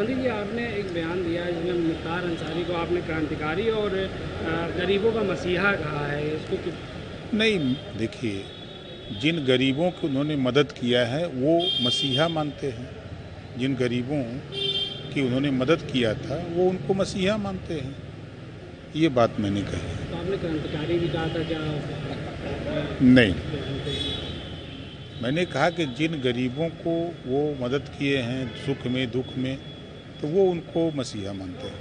मंत्री जी, आपने एक बयान दिया जिसमें मुख्तार अंसारी को आपने क्रांतिकारी और गरीबों का मसीहा कहा है, इसको नहीं, देखिए, जिन गरीबों को उन्होंने मदद किया है वो मसीहा मानते हैं। जिन गरीबों की उन्होंने मदद किया था वो उनको मसीहा मानते हैं। ये बात मैंने कही। तो आपने क्रांतिकारी भी कहा था क्या? नहीं, मैंने कहा कि जिन गरीबों को वो मदद किए हैं सुख में दुख में, तो वो उनको मसीहा मानते हैं।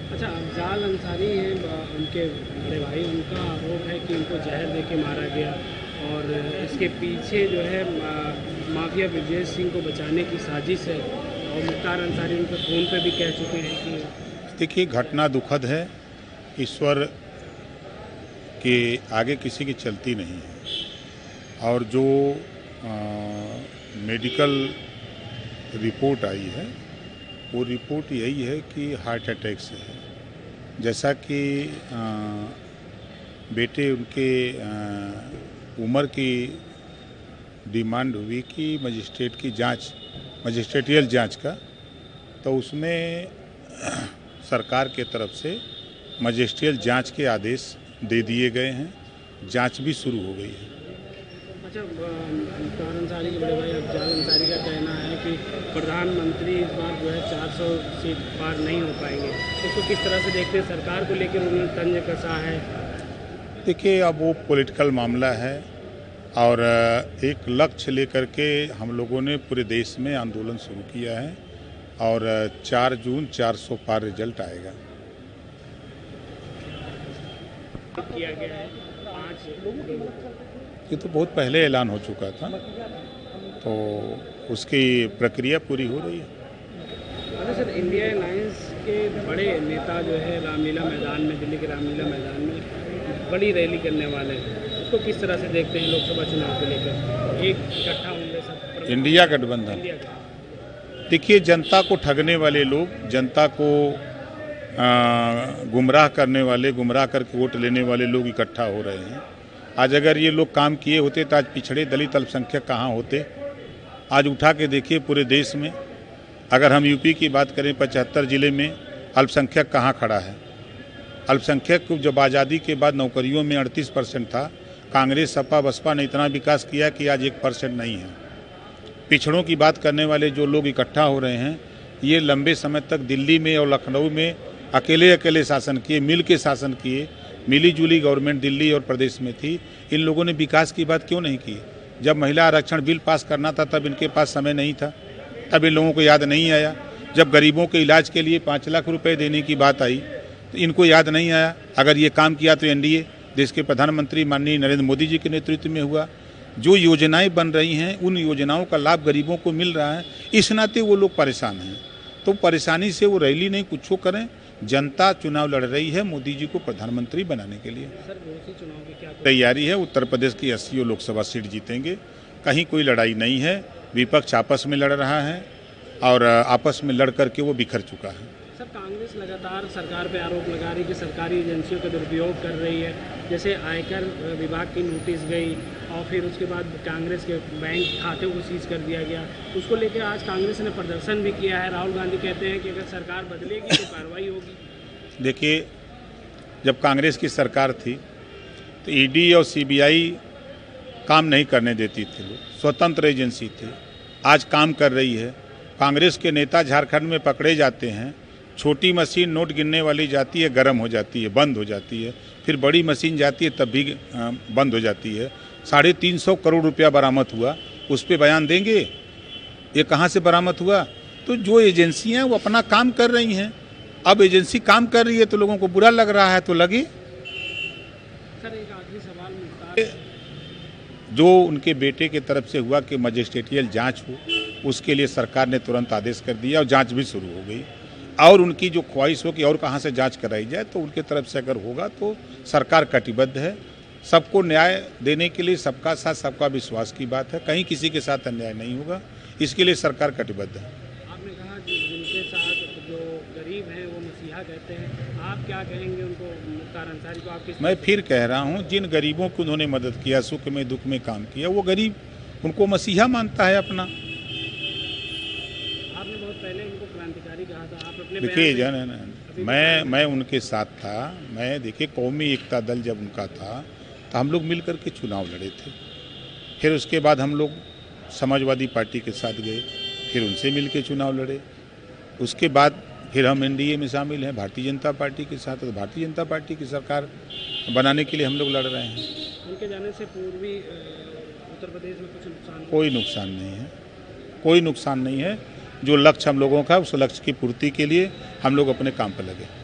अच्छा, अफजाल अंसारी हैं, उनके बड़े भाई, उनका आरोप है कि उनको जहर देके मारा गया और इसके पीछे जो है माफिया ब्रजेश सिंह को बचाने की साजिश है और मुख्तार अंसारी उनके फ़ोन पे भी कह चुके हैं कि देखिए, घटना दुखद है, ईश्वर के आगे किसी की चलती नहीं है। और जो मेडिकल रिपोर्ट आई है वो रिपोर्ट यही है कि हार्ट अटैक से है। जैसा कि बेटे उनके उम्र की डिमांड हुई कि मजिस्ट्रेटियल जांच का, तो उसमें सरकार के तरफ से मजिस्ट्रियल जांच के आदेश दे दिए गए हैं। जांच भी शुरू हो गई है। अच्छा, मुख्तार अंसारी के बड़े भाई अफजाल अंसारी का कहना है कि प्रधानमंत्री इस बार जो है 400 सीट पार नहीं हो पाएंगे, इसको किस तरह से देखते हैं? सरकार को लेकर उन्होंने तंज कसा है। देखिए, अब वो पॉलिटिकल मामला है और एक लक्ष्य लेकर के हम लोगों ने पूरे देश में आंदोलन शुरू किया है और 4 जून 400 पार रिजल्ट आएगा। किया गया है 5 ये तो बहुत पहले ऐलान हो चुका था, तो उसकी प्रक्रिया पूरी हो रही है। अच्छा सर, इंडिया अलायंस के बड़े नेता जो है रामलीला मैदान में, दिल्ली के रामलीला मैदान में बड़ी रैली करने वाले हैं, उसको किस तरह से देखते हैं? लोकसभा चुनाव को लेकर एक इकट्ठा होंगे सब इंडिया गठबंधन। देखिए, जनता को ठगने वाले लोग, जनता को गुमराह करने वाले, गुमराह करके वोट लेने वाले लोग इकट्ठा हो रहे हैं। आज अगर ये लोग काम किए होते तो आज पिछड़े दलित अल्पसंख्यक कहाँ होते? आज उठा के देखिए पूरे देश में, अगर हम यूपी की बात करें 75 जिले में अल्पसंख्यक कहाँ खड़ा है? अल्पसंख्यक जब आज़ादी के बाद नौकरियों में 38% था, कांग्रेस सपा बसपा ने इतना विकास किया कि आज 1% नहीं है। पिछड़ों की बात करने वाले जो लोग इकट्ठा हो रहे हैं, ये लंबे समय तक दिल्ली में और लखनऊ में अकेले अकेले शासन किए, मिल के शासन किए, मिली जुली गवर्नमेंट दिल्ली और प्रदेश में थी। इन लोगों ने विकास की बात क्यों नहीं की? जब महिला आरक्षण बिल पास करना था तब इनके पास समय नहीं था, तब इन लोगों को याद नहीं आया। जब गरीबों के इलाज के लिए 5 लाख रुपए देने की बात आई तो इनको याद नहीं आया। अगर ये काम किया तो एनडीए, देश के प्रधानमंत्री माननीय नरेंद्र मोदी जी के नेतृत्व में हुआ। जो योजनाएं बन रही हैं उन योजनाओं का लाभ गरीबों को मिल रहा है, इस नाते वो लोग परेशान हैं। तो परेशानी से वो रैली नहीं, कुछ करें। जनता चुनाव लड़ रही है मोदी जी को प्रधानमंत्री बनाने के लिए। सर, चुनाव की क्या तैयारी है? उत्तर प्रदेश की 80 लोकसभा सीट जीतेंगे। कहीं कोई लड़ाई नहीं है, विपक्ष आपस में लड़ रहा है और आपस में लड़ करके वो बिखर चुका है। सर, कांग्रेस लगातार सरकार पे आरोप लगा रही है कि सरकारी एजेंसियों का दुरुपयोग कर रही है। जैसे आयकर विभाग की नोटिस गई और फिर उसके बाद कांग्रेस के बैंक खाते को सीज कर दिया गया। उसको लेकर आज कांग्रेस ने प्रदर्शन भी किया है। राहुल गांधी कहते हैं कि अगर सरकार बदलेगी तो कार्रवाई होगी। देखिए, जब कांग्रेस की सरकार थी तो ईडी और सीबीआई काम नहीं करने देती थी, स्वतंत्र एजेंसी थी। आज काम कर रही है। कांग्रेस के नेता झारखंड में पकड़े जाते हैं, छोटी मशीन नोट गिनने वाली जाती है, गर्म हो जाती है, बंद हो जाती है, फिर बड़ी मशीन जाती है तब भी बंद हो जाती है। 350 करोड़ रुपया बरामद हुआ, उस पर बयान देंगे ये कहाँ से बरामद हुआ? तो जो एजेंसियां वो अपना काम कर रही हैं। अब एजेंसी काम कर रही है तो लोगों को बुरा लग रहा है तो लगे। सर, एक आखिरी सवाल, मुख्तार जो उनके बेटे की तरफ से हुआ कि मजिस्ट्रेटियल जांच हो, उसके लिए सरकार ने तुरंत आदेश कर दिया और जांच भी शुरू हो गई। और उनकी जो ख्वाहिश हो कि और कहाँ से जांच कराई जाए, तो उनके तरफ से अगर होगा तो सरकार कटिबद्ध है। सबको न्याय देने के लिए सबका साथ सबका विश्वास की बात है, कहीं किसी के साथ अन्याय नहीं होगा, इसके लिए सरकार कटिबद्ध है। आपने कहा कि जिनके साथ जो गरीब हैं वो मसीहा कहते हैं, आप क्या कहेंगे उनको, मुख्तार अंसारी को? आप मैं फिर कह रहा हूँ, जिन गरीबों को उन्होंने मदद किया, सुख में दुख में काम किया, वो गरीब उनको मसीहा मानता है अपना। आपने बहुत पहले उनको क्रांति क्रांतिकारी कहा था, आप अपने देखिए बयान में- जन मैं उनके साथ था। मैं देखिए कौमी एकता दल जब उनका था तो हम लोग मिल कर के चुनाव लड़े थे। फिर उसके बाद हम लोग समाजवादी पार्टी के साथ गए, फिर उनसे मिल के चुनाव लड़े। उसके बाद फिर हम एनडीए में शामिल हैं भारतीय जनता पार्टी के साथ। तो भारतीय जनता पार्टी की सरकार बनाने के लिए हम लोग लड़ रहे हैं। उनके जाने से पूर्वी उत्तर प्रदेश में कुछ नुकसान कोई नुकसान नहीं है, कोई नुकसान नहीं है। जो लक्ष्य हम लोगों का उस लक्ष्य की पूर्ति के लिए हम लोग अपने काम पर लगे।